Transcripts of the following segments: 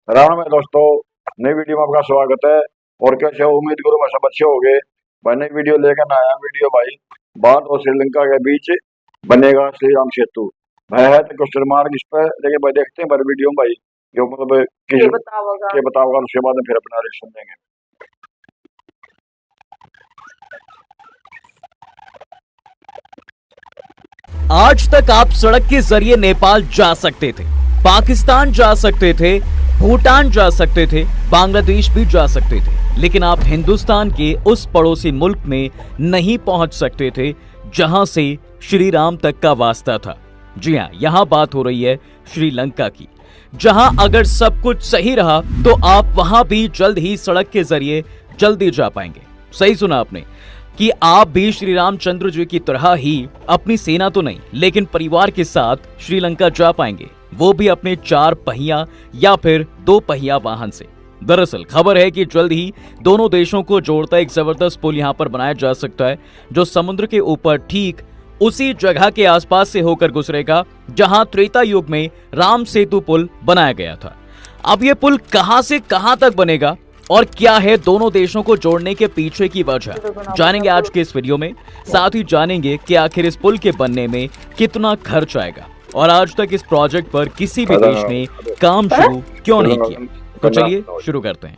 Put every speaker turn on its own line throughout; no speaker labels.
राम में दोस्तों, नई वीडियो में आपका स्वागत है। और कैसे हो? उम्मीद करूँ मैं सब अच्छे हो गए। भाई नई वीडियो लेकर आया। वीडियो भाई भारत और श्रीलंका के बीच बनेगा श्री राम सेतु। भाई है तो क्वेश्चन मार्क इस पर, लेकिन भाई देखते हैं भाई वीडियो में भाई जो मतलब किस के बताओगा, उसके बाद में फिर अपना रिएक्शन देंगे।
आज तक आप सड़क के जरिए नेपाल जा सकते थे, पाकिस्तान जा सकते थे, भूटान जा सकते थे, बांग्लादेश भी जा सकते थे, लेकिन आप हिंदुस्तान के उस पड़ोसी मुल्क में नहीं पहुंच सकते थे जहां से श्री राम तक का वास्ता था। जी हां, यहां बात हो रही है श्रीलंका की, जहां अगर सब कुछ सही रहा तो आप वहां भी जल्द ही सड़क के जरिए जल्दी जा पाएंगे। सही सुना आपने कि आप भी श्री रामचंद्र जी की तरह ही अपनी सेना तो नहीं लेकिन परिवार के साथ श्रीलंका जा पाएंगे, वो भी अपने 4 पहिया या फिर 2 पहिया वाहन से। दरअसल खबर है कि जल्द ही दोनों देशों को जोड़ता एक जबरदस्त पुल यहां पर बनाया जा सकता है, जो समुद्र के ऊपर ठीक उसी जगह के आसपास से होकर गुजरेगा जहां त्रेता युग में राम सेतु पुल बनाया गया था। अब ये पुल कहां से कहां तक बनेगा और क्या है दोनों देशों को जोड़ने के पीछे की वजह, जानेंगे आज के इस वीडियो में। साथ ही जानेंगे कि आखिर इस पुल के बनने में कितना खर्च आएगा और आज तक इस प्रोजेक्ट पर किसी भी देश ने काम शुरू क्यों नहीं किया। तो चलिए शुरू करते हैं।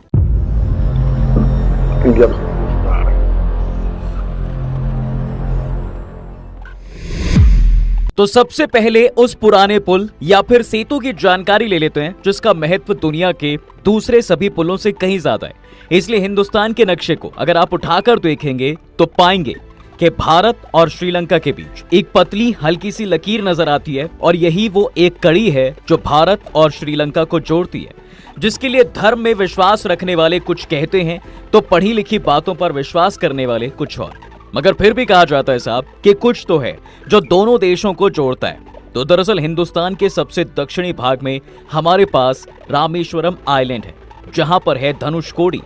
तो सबसे पहले उस पुराने पुल या फिर सेतु की जानकारी ले लेते हैं, जिसका महत्व दुनिया के दूसरे सभी पुलों से कहीं ज्यादा है। इसलिए हिंदुस्तान के नक्शे को अगर आप उठाकर देखेंगे तो पाएंगे कि भारत और श्रीलंका के बीच एक पतली हल्की सी लकीर नजर आती है और यही वो एक कड़ी है जो भारत और श्रीलंका को जोड़ती है, जिसके लिए धर्म में विश्वास रखने वाले कुछ कहते हैं तो पढ़ी लिखी बातों पर विश्वास करने वाले कुछ और। मगर फिर भी कहा जाता है साहब कि कुछ तो है जो दोनों देशों को जोड़ता है। तो दरअसल हिंदुस्तान के सबसे दक्षिणी भाग में हमारे पास रामेश्वरम आइलैंड है, जहां पर है धनुषकोडी,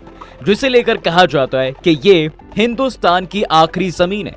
जिसे लेकर कहा जाता है कि ये हिंदुस्तान की आखिरी जमीन है।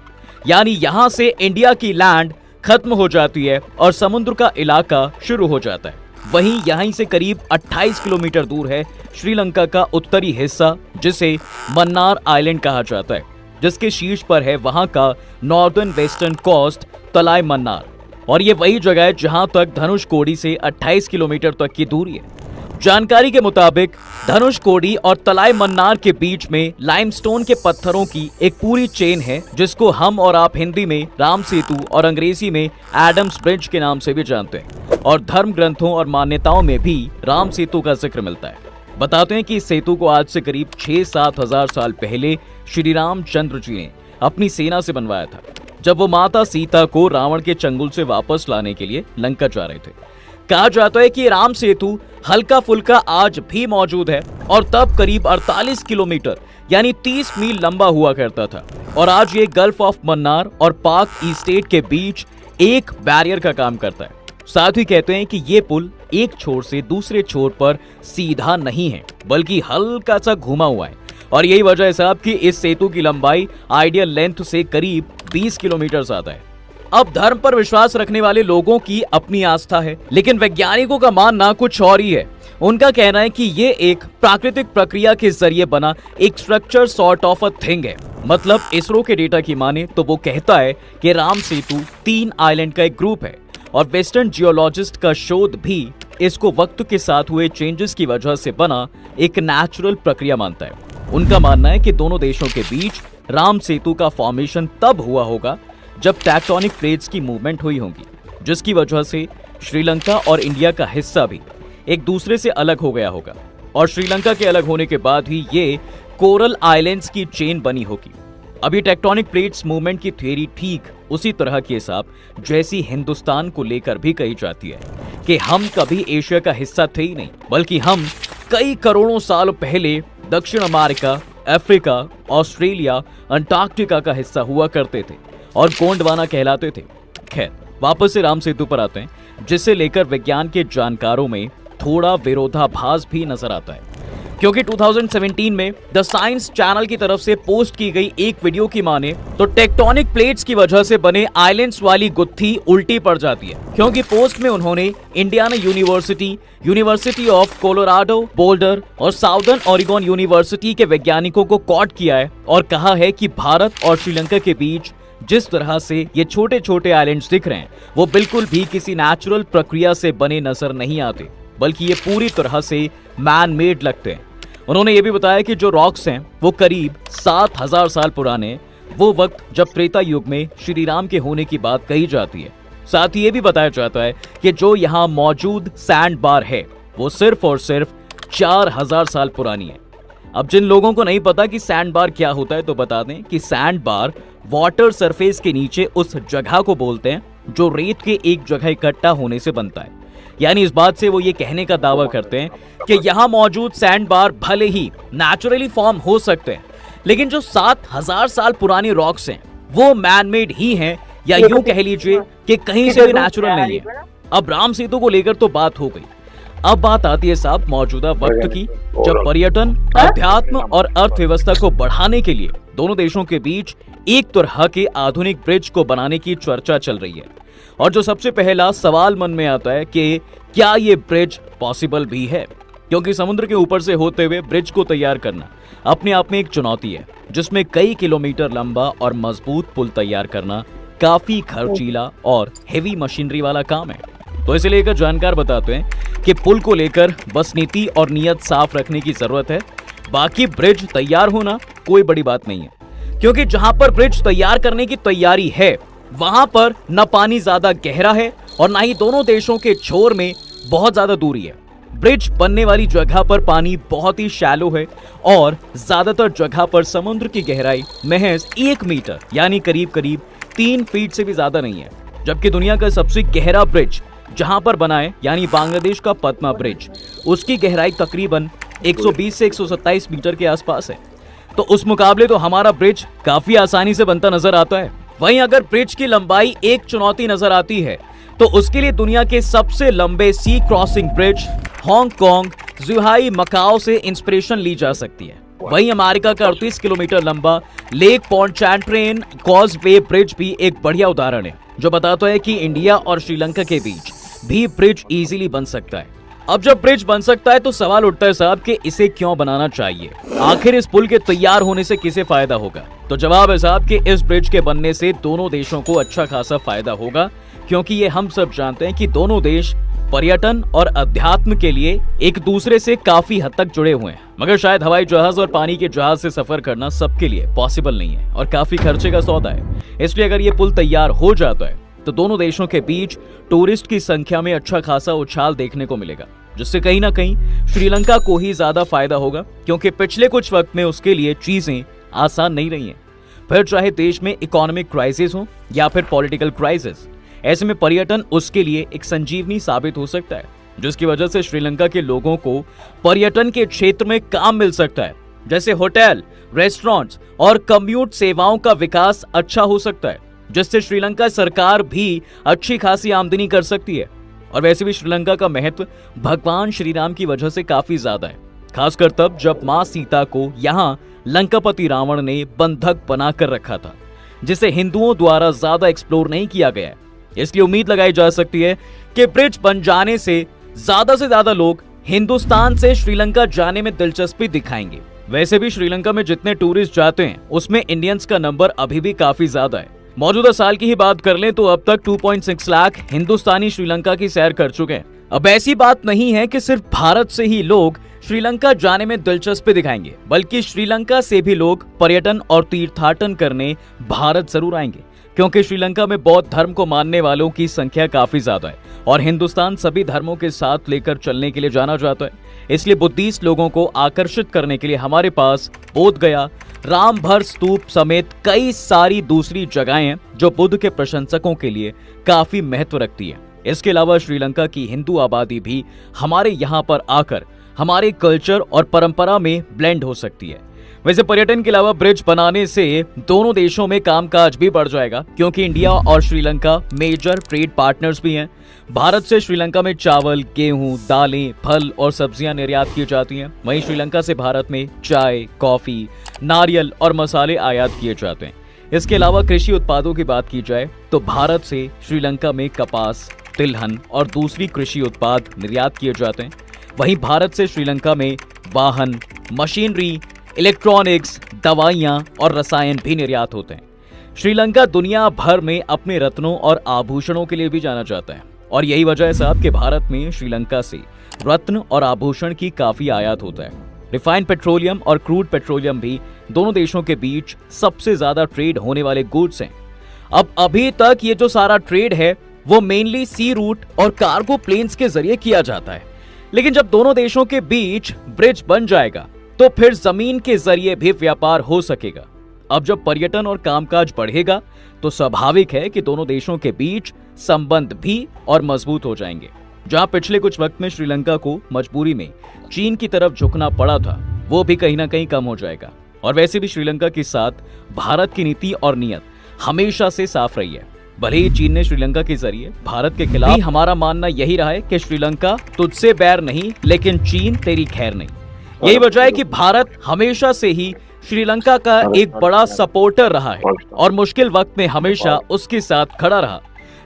यानी यहां से इंडिया की लैंड खत्म हो जाती है और समुद्र का इलाका शुरू हो जाता है। वहीं यहीं से करीब 28 किलोमीटर दूर है श्रीलंका का उत्तरी हिस्सा, जिसे मन्नार आइलैंड कहा जाता है, जिसके शीर्ष पर है वहां का नॉर्दर्न वेस्टर्न कोस्ट तलाई मन्नार। और ये वही जगह है जहां तक धनुषकोडी से 28 किलोमीटर तक की दूरी है। जानकारी के मुताबिक धनुषकोडी और तलाई मन्नार के बीच में लाइमस्टोन के पत्थरों की एक पूरी चेन है, जिसको हम और आप हिंदी में राम सेतु और अंग्रेजी में एडम्स ब्रिज के नाम से भी जानते हैं। और धर्म ग्रंथों और मान्यताओं में भी राम सेतु का जिक्र मिलता है। बताते हैं कि इस सेतु को आज से करीब 6-7 हजार साल पहले श्री रामचंद्र जी ने अपनी सेना से बनवाया था, जब वो माता सीता को रावण के चंगुल से वापस लाने के लिए लंका जा रहे थे। कहा जाता है कि राम सेतु हल्का फुल्का आज भी मौजूद है और तब करीब 48 किलोमीटर यानी 30 मील लंबा हुआ करता था। और आज ये गल्फ ऑफ मन्नार और पाक स्टेट के बीच एक बैरियर का काम करता है। साथ ही कहते हैं कि ये पुल एक छोर से दूसरे छोर पर सीधा नहीं है, बल्कि हल्का सा घुमा हुआ है। और यही वजह है साहब कि इस सेतु की लंबाई आइडियल लेंथ से करीब 20 किलोमीटर ज्यादा है। अब धर्म पर विश्वास रखने वाले लोगों की अपनी आस्था है, लेकिन वैज्ञानिकों का मानना कुछ और ही है। उनका कहना है कि ये एक प्राकृतिक प्रक्रिया के जरिए बना एक structure sort of a thing है। मतलब इसरो के डेटा की माने तो वो कहता है कि राम सेतु 3 आइलैंड का एक ग्रुप है और वेस्टर्न जियोलॉजिस्ट का शोध भी इसको वक्त के साथ हुए चेंजेस की वजह से बना एक नेचुरल प्रक्रिया मानता है। उनका मानना है कि दोनों देशों के बीच राम सेतु का फॉर्मेशन तब हुआ होगा जब टेक्टोनिक प्लेट्स की मूवमेंट हुई होगी, जिसकी वजह से श्रीलंका और इंडिया का हिस्सा भी एक दूसरे से अलग हो गया होगा। और श्रीलंका के अलग होने के बाद ही ये कोरल आइलैंड्स की चेन बनी होगी। अभी टेक्टोनिक प्लेट्स मूवमेंट की थ्योरी ठीक उसी तरह की हिसाब जैसी हिंदुस्तान को लेकर भी कही जाती है कि हम कभी एशिया का हिस्सा थे ही नहीं, बल्कि हम कई करोड़ों साल पहले दक्षिण अमेरिका, अफ्रीका, ऑस्ट्रेलिया, अंटार्कटिका का हिस्सा हुआ करते थे और गोंडवाना कहलाते थे। खैर, वापस से राम सेतु पर आते हैं, जिसे लेकर विज्ञान के जानकारों में थोड़ा विरोधाभास भी नजर आता है। क्योंकि 2017 में द साइंस चैनल की तरफ से पोस्ट की गई एक वीडियो की माने तो टेक्टोनिक प्लेट्स की वजह से बने आइलैंड्स वाली गुत्थी उल्टी पड़ जाती है, क्योंकि पोस्ट में उन्होंने Indiana university, university of Colorado boulder और साउदर्न ओरेगन यूनिवर्सिटी के वैज्ञानिकों को कोट किया है और कहा है कि भारत और श्रीलंका के बीच जिस तरह से ये छोटे छोटे आइलैंड्स दिख रहे हैं वो बिल्कुल भी किसी नेचुरल प्रक्रिया से बने नजर नहीं आते, बल्कि ये पूरी तरह से मैन मेड लगते हैं। उन्होंने ये भी बताया कि जो रॉक्स हैं वो करीब 7000 साल पुराने, वो वक्त जब त्रेता युग में श्री राम के होने की बात कही जाती है। साथ ही ये भी बताया जाता है कि जो यहाँ मौजूद सैंड बार है वो सिर्फ और सिर्फ 4000 साल पुरानी है। अब जिन लोगों को नहीं पता कि सैंड बार क्या होता है तो बता दें कि सैंड बार वाटर सरफेस के नीचे उस जगह को बोलते हैं जो रेत के एक जगह इकट्ठा होने से बनता है। यानी इस बात से वो ये कहने का दावा करते हैं कि यहाँ मौजूद सैंड बार भले ही नेचुरली फॉर्म हो सकते हैं, लेकिन जो 7000 साल पुरानी रॉक्स हैं वो मैन मेड ही हैं, या यूं कह लीजिए कि कहीं से भी नेचुरल नहीं है। अब राम सेतु को लेकर तो बात हो गई, अब बात आती है साहब मौजूदा वक्त की, जब पर्यटन, अध्यात्म और अर्थव्यवस्था को बढ़ाने के लिए दोनों देशों के बीच एक तरह के आधुनिक ब्रिज को बनाने की चर्चा चल रही है। और जो सबसे पहला सवाल मन में आता है कि क्या ये ब्रिज पॉसिबल भी है, क्योंकि समुद्र के ऊपर से होते हुए ब्रिज को तैयार करना अपने आप में एक चुनौती है, जिसमें कई किलोमीटर लंबा और मजबूत पुल तैयार करना काफी खर्चीला और हेवी मशीनरी वाला काम है। तो इसे लेकर जानकार बताते हैं कि पुल को लेकर बस नीति और नियत साफ रखने की जरूरत है, बाकी ब्रिज तैयार होना कोई बड़ी बात नहीं है, क्योंकि जहां पर ब्रिज तैयार करने की तैयारी है वहां पर न पानी ज्यादा गहरा है और ना ही दोनों देशों के छोर में बहुत ज्यादा दूरी है। ब्रिज बनने वाली जगह पर पानी बहुत ही शैलो है और ज्यादातर जगह पर समुद्र की गहराई महज 1 मीटर यानी करीब करीब 3 फीट से भी ज्यादा नहीं है। जबकि दुनिया का सबसे गहरा ब्रिज जहां पर बना है यानी बांग्लादेश का पद्मा ब्रिज, उसकी गहराई तकरीबन 120 से 127 मीटर के आसपास है। तो उस मुकाबले तो हमारा ब्रिज काफी आसानी से बनता नजर आता है। वहीं अगर ब्रिज की लंबाई एक चुनौती नजर आती है तो उसके लिए दुनिया के सबसे लंबे सी क्रॉसिंग ब्रिज हांगकांग जुहाई मकाओ से इंस्पिरेशन ली जा सकती है। वहीं अमेरिका का 38 किलोमीटर लंबा लेक पॉन्टचैंट्रेन कॉजवे ब्रिज भी एक बढ़िया उदाहरण है, जो बताता है कि इंडिया और श्रीलंका के बीच भी ब्रिज इजीली बन सकता है। अब जब ब्रिज बन सकता है तो सवाल उठता है साहब कि इसे क्यों बनाना चाहिए, आखिर इस पुल के तैयार होने से किसे फायदा होगा। तो जवाब है साहब कि इस ब्रिज के बनने से दोनों देशों को अच्छा खासा फायदा होगा, क्योंकि ये हम सब जानते हैं कि दोनों देश पर्यटन और अध्यात्म के लिए एक दूसरे से काफी हद तक जुड़े हुए हैं। मगर शायद हवाई जहाज और पानी के जहाज से सफर करना सबके लिए पॉसिबल नहीं है और काफी खर्चे का सौदा है। इसलिए अगर ये पुल तैयार हो जाता है तो दोनों देशों के बीच टूरिस्ट की संख्या में अच्छा खासा उछाल देखने को मिलेगा, जिससे कहीं ना कहीं श्रीलंका को ही ज्यादा फायदा होगा, क्योंकि पिछले कुछ वक्त में उसके लिए चीजें आसान नहीं रही हैं। फिर चाहे देश में इकोनॉमिक क्राइसिस हो या फिर पॉलिटिकल क्राइसिस, ऐसे में पर्यटन उसके लिए एक संजीवनी साबित हो सकता है, जिसकी वजह से श्रीलंका के लोगों को पर्यटन के क्षेत्र में काम मिल सकता है, जैसे होटल, रेस्टोरेंट्स और कम्यूट सेवाओं का विकास अच्छा हो सकता है, जिससे श्रीलंका सरकार भी अच्छी खासी आमदनी कर सकती है। और वैसे भी श्रीलंका का महत्व भगवान श्री राम की वजह से काफी ज्यादा है, खासकर तब जब मां सीता को यहाँ लंकापति रावण ने बंधक बना कर रखा था, जिसे हिंदुओं द्वारा ज्यादा एक्सप्लोर नहीं किया गया है। इसलिए उम्मीद लगाई जा सकती है कि ब्रिज बन जाने से ज्यादा लोग हिंदुस्तान से श्रीलंका जाने में दिलचस्पी दिखाएंगे। वैसे भी श्रीलंका में जितने टूरिस्ट जाते हैं उसमें इंडियंस का नंबर अभी भी काफी ज्यादा है। मौजूदा साल की ही बात कर लें तो अब तक 2.6 लाख हिंदुस्तानी श्रीलंका की सैर कर चुके हैं। अब ऐसी बात नहीं है कि सिर्फ भारत से ही लोग श्रीलंका जाने में दिलचस्पी दिखाएंगे, बल्कि श्रीलंका से भी लोग पर्यटन और तीर्थाटन करने भारत जरूर आएंगे, क्योंकि श्रीलंका में बौद्ध धर्म को मानने वालों की संख्या काफी ज्यादा है और हिंदुस्तान सभी धर्मों के साथ लेकर चलने के लिए जाना जाता है। इसलिए बुद्धिस्ट लोगों को आकर्षित करने के लिए हमारे पास बोध गया, रामभर स्तूप समेत कई सारी दूसरी जगहें हैं जो बुद्ध के प्रशंसकों के लिए काफी महत्व रखती है। इसके अलावा श्रीलंका की हिंदू आबादी भी हमारे यहाँ पर आकर हमारे कल्चर और परंपरा में ब्लेंड हो सकती है। वैसे पर्यटन के अलावा ब्रिज बनाने से दोनों देशों में कामकाज भी बढ़ जाएगा, क्योंकि इंडिया और श्रीलंका मेजर ट्रेड पार्टनर्स भी हैं। भारत से श्रीलंका में चावल, गेहूं, दालें, फल और सब्जियां निर्यात की जाती हैं। वहीं श्रीलंका से भारत में चाय, कॉफी, नारियल और मसाले आयात किए जाते हैं। इसके अलावा कृषि उत्पादों की बात की जाए तो भारत से श्रीलंका में कपास, तिलहन और दूसरी कृषि उत्पाद निर्यात किए जाते हैं। वहीं भारत से श्रीलंका में वाहन, मशीनरी, इलेक्ट्रॉनिक्स, दवाइयां और रसायन भी निर्यात होते हैं। श्रीलंका दुनिया भर में अपने रत्नों और आभूषणों के लिए भी जाना जाता है और यही वजह है साहब कि भारत में श्रीलंका से रत्न और आभूषण की काफी आयात होता है। रिफाइंड पेट्रोलियम और क्रूड पेट्रोलियम भी दोनों देशों के बीच सबसे ज्यादा ट्रेड होने वाले गुड्स हैं। अब अभी तक ये जो सारा ट्रेड है वो मेनली सी रूट और कार्गो प्लेन्स के जरिए किया जाता है, लेकिन जब दोनों देशों के बीच ब्रिज बन जाएगा तो फिर जमीन के जरिए भी व्यापार हो सकेगा। अब जब पर्यटन और कामकाज बढ़ेगा तो स्वाभाविक है कि दोनों देशों के बीच संबंध भी और मजबूत हो जाएंगे। जहां पिछले कुछ वक्त में श्रीलंका को मजबूरी में चीन की तरफ झुकना पड़ा था, वो भी कहीं ना कहीं कम हो जाएगा। और वैसे भी श्रीलंका के साथ भारत की नीति और नीयत हमेशा से साफ रही है। भले ही चीन ने श्रीलंका के जरिए भारत के खिलाफ, हमारा मानना यही रहा है कि श्रीलंका तुझसे बैर नहीं, लेकिन चीन तेरी खैर नहीं। यही वजह है कि भारत हमेशा से ही श्रीलंका का एक बड़ा सपोर्टर रहा है और मुश्किल वक्त में हमेशा उसके साथ खड़ा रहा।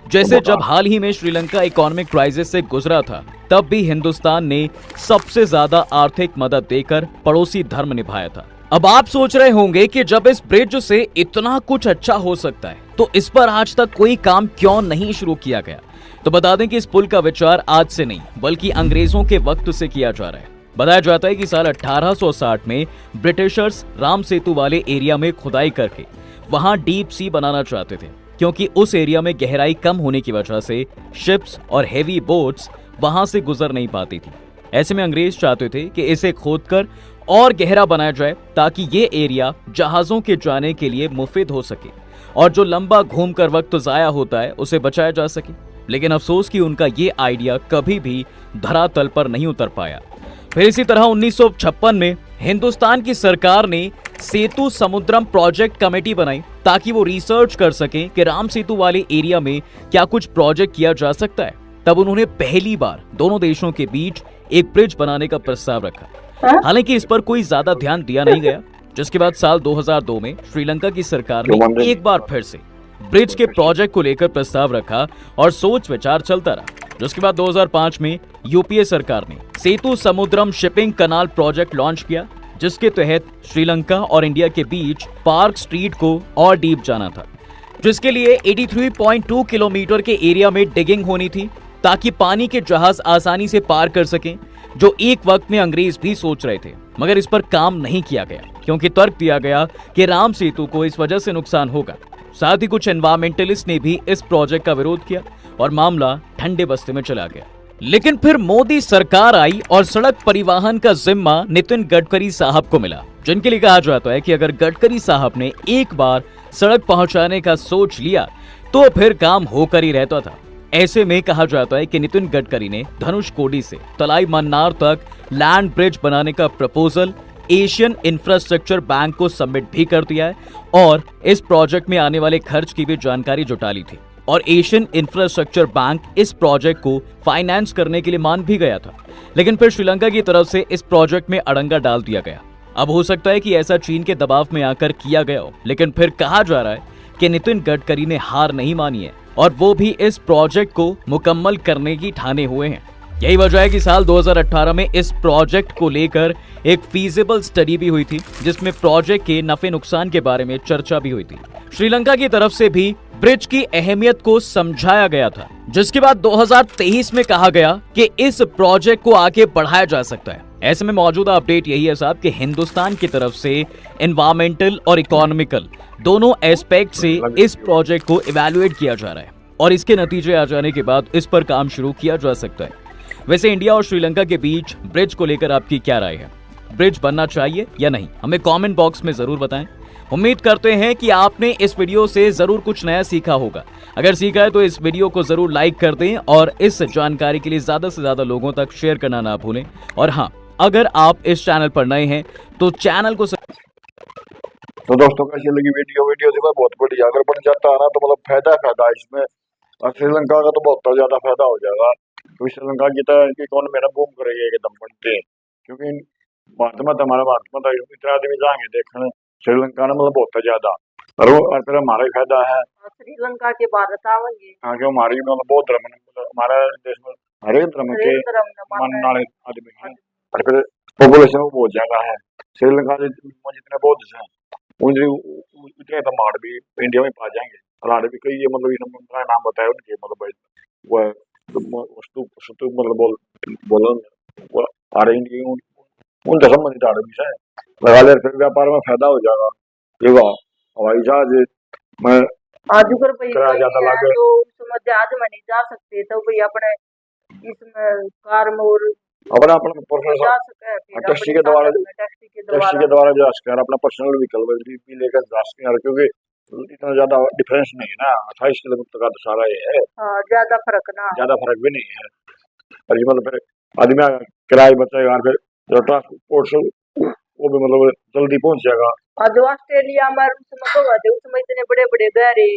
जैसे जब हाल ही में श्रीलंका इकोनॉमिक क्राइसिस से गुजरा था, तब भी हिंदुस्तान ने सबसे ज्यादा आर्थिक मदद देकर पड़ोसी धर्म निभाया था। अब आप सोच रहे होंगे कि जब इस ब्रिज से इतना कुछ अच्छा हो सकता है तो इस पर आज तक कोई काम क्यों नहीं शुरू किया गया। तो बता दें कि इस पुल का विचार आज से नहीं बल्कि अंग्रेजों के वक्त से किया जा रहा है। बताया जाता है कि साल 1860 में ब्रिटिशर्स राम सेतु वाले एरिया में खुदाई करके वहां डीप सी बनाना चाहते थे, क्योंकि उस एरिया में गहराई कम होने की वजह से शिप्स और हेवी बोट्स वहां से गुजर नहीं पाती थी। ऐसे में अंग्रेज चाहते थे कि इसे खोदकर और गहरा बनाया जाए ताकि ये एरिया जहाजों के जाने के लिए मुफीद हो सके और जो लंबा घूमकर वक्त जाया होता है उसे बचाया जा सके। लेकिन अफसोस कि उनका ये आइडिया कभी भी धरातल पर नहीं उतर पाया। फिर इसी तरह 1956 में हिंदुस्तान की सरकार ने सेतु समुद्रम प्रोजेक्ट कमेटी बनाई ताकि वो रिसर्च कर सकें कि राम सेतु वाले एरिया में क्या कुछ प्रोजेक्ट किया जा सकता है। तब उन्होंने पहली बार दोनों देशों के बीच एक ब्रिज बनाने का प्रस्ताव रखा। हालांकि इस पर कोई ज्यादा ध्यान दिया नहीं गया, जिसके बाद साल 2002 में श्रीलंका की सरकार ने एक बार फिर से ब्रिज के प्रोजेक्ट को लेकर प्रस्ताव रखा और सोच विचार चलता रहा। जिसके बाद 2005 में यूपीए सरकार ने सेतु समुद्रम शिपिंग कनाल प्रोजेक्ट लॉन्च किया, जिसके तहत श्रीलंका और इंडिया के बीच पार्क स्ट्रीट को और डीप जाना था, जिसके लिए 83.2 किलोमीटर के एरिया में डिगिंग होनी थी ताकि पानी के जहाज आसानी से पार कर सकें, जो एक वक्त में अंग्रेज भी सोच रहे थे। मगर इस पर काम नहीं किया गया क्योंकि तर्क दिया गया कि राम सेतु को इस वजह से नुकसान होगा। साथ ही कुछ एनवायरमेंटलिस्ट ने भी इस प्रोजेक्ट का विरोध किया और मामला ठंडे बस्ते में चला गया। लेकिन फिर मोदी सरकार आई और सड़क परिवहन का जिम्मा नितिन गडकरी साहब को मिला, जिनके लिए कहा जाता है कि अगर गडकरी साहब ने एक बार सड़क पहुंचाने का सोच लिया तो फिर काम होकर ही रहता था। ऐसे में कहा जाता है कि नितिन गडकरी ने धनुषकोडी से तलाई मन्नार तक लैंड ब्रिज बनाने का प्रपोजल एशियन इंफ्रास्ट्रक्चर बैंक को सबमिट भी कर दिया है और इस प्रोजेक्ट में आने वाले खर्च की भी जानकारी जुटा ली थी और एशियन इंफ्रास्ट्रक्चर बैंक इस प्रोजेक्ट को फाइनेंस करने के लिए मान भी गया था। लेकिन फिर श्रीलंका की तरफ से इस प्रोजेक्ट में अड़ंगा डाल दिया गया। अब हो सकता है कि ऐसा चीन के दबाव में आकर किया गया हो, लेकिन फिर कहा जा रहा है कि नितिन गडकरी ने हार नहीं मानी है और वो भी इस प्रोजेक्ट को मुकम्मल करने की ठाने हुए हैं। यही वजह है कि साल 2018 में इस प्रोजेक्ट को लेकर एक फीजिबल स्टडी भी हुई थी, जिसमें प्रोजेक्ट के नफे नुकसान के बारे में चर्चा भी हुई थी। श्रीलंका की तरफ से भी ब्रिज की अहमियत को समझाया गया था, जिसके बाद 2023 में कहा गया कि इस प्रोजेक्ट को आगे बढ़ाया जा सकता है। ऐसे में मौजूदा अपडेट यही है साहब कि हिंदुस्तान की तरफ से एनवायरमेंटल और इकोनॉमिकल दोनों एस्पेक्ट से इस प्रोजेक्ट को इवैल्यूएट किया जा रहा है और इसके नतीजे आ जाने के बाद इस पर काम शुरू किया जा सकता है। वैसे इंडिया और श्रीलंका के बीच ब्रिज को लेकर आपकी क्या राय है? ब्रिज बनना चाहिए या नहीं? हमें कमेंट बॉक्स में जरूर बताएं। उम्मीद करते हैं कि आपने इस वीडियो से जरूर कुछ नया सीखा होगा। अगर सीखा है तो इस वीडियो को जरूर लाइक कर दें और इस जानकारी के लिए ज्यादा से ज्यादा लोगों तक शेयर करना ना भूलें। और हाँ, अगर आप इस चैनल पर नए हैं तो चैनल को
तो दोस्तों कैसी लगी वीडियो? वीडियो जो है बहुत बढ़िया, अगर बन जाता है ना तो मतलब फायदा है इसमें। और श्रीलंका का तो बहुत ज्यादा फायदा हो जाएगा, क्योंकि श्रीलंका की तरह की इकोनॉमी ना बूम करेगी एकदम बनते, क्योंकि भारत में तो हमारा भारत में तो इतने आदमी जाएंगे देखने श्रीलंका ना, मतलब बहुत ज्यादा। और फिर हमारा ही फायदा है।
श्रीलंका के भारत आवेंगे।
हाँ, क्यों हमारी मतलब बहुत धर्म हमारे देश में हर एक धर्म के मानने वाले आदमी हैं, और फिर पॉपुलेशन बहुत ज्यादा है। श्रीलंका में जितने बौद्ध हैं उतने तो माड़ भी इंडिया में पा जाएंगे। और भी कई मतलब इनका नाम बताया उनके, मतलब वह स्तूप मतलब बोलो वो आर इंडिया उन संबंधित आदमी है लगा ले, फिर व्यापार में फायदा हो जाएगा। ये हवाई जहाज में
आजकल भाई
किराया ज्यादा लगे
तो उसमें जहाज में नहीं जा सकते, तो भाई अपने इसमें कार में और
अपना अपना पर्सनल
जा सके, फिर
टैक्सी
अपने
के द्वारा
टैक्सी के द्वारा
जा सकते हैं, अपना पर्सनल व्हीकल भी लेकर जा सकते हैं, क्योंकि इतना ज्यादा डिफरेंस नहीं है ना, 28 किलोमीटर का तो सारा ये है।
हाँ, ज्यादा फर्क
भी नहीं है। और ये मतलब फिर आदमी किराया बचेगा, फिर जो ट्रांसपोर्ट से वो भी मतलब जल्दी पहुंच जाएगा।
और जो ऑस्ट्रेलिया में उसमें तो होते उसमें इतने बड़े बड़े गहरे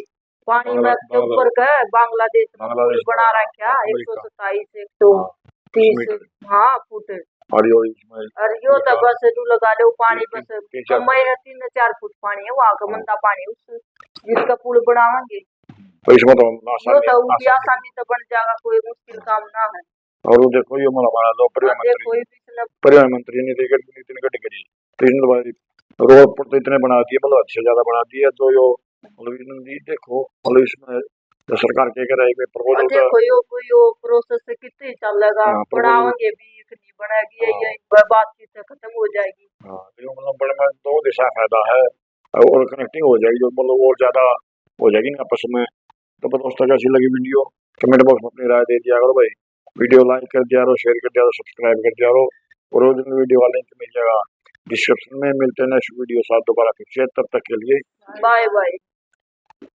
पानी में के ऊपर का बांग्लादेश बना रखा 127 130 हाँ फुट,
और
यो तो बस तू लगा लो पानी बस 3-4 फुट पानी है वहाँ का मंदा पानी, उस जिसका पुल बनावेंगे
तो इसमें तो
आसानी से बन जाएगा, कोई मुश्किल काम ना है।
और वो देखो ये हमारा जो परिवहन मंत्री नितिन गडकरी तो इसने रोड पर तो इतने बना दिए, मतलब अच्छे ज्यादा बना दिए, तो यो मतलब देखो मतलब इसमें तो सरकार क्या कर रही है प्रपोजल का
देखो यो प्रोसेस से कितने चलेगा, बनावेंगे भी नहीं बनेगी ये बातचीत खत्म हो जाएगी।
हाँ, मतलब बड़े में दो दिशा फायदा है और कनेक्टिंग हो जाएगी, जो मतलब और ज्यादा हो जाएगी ना आपस में। तो दोस्तों कैसी लगी वीडियो कमेंट बॉक्स में अपनी राय दे दिया करो भाई, वीडियो लाइक कर दिया करो, शेयर कर दिया करो, सब्सक्राइब कर दिया करो, और रोज वीडियो का लिंक मिल जाएगा डिस्क्रिप्शन में। मिलते हैं नेक्स्ट वीडियो साथ दोबारा फिर से, तब तक के लिए
बाय बाय।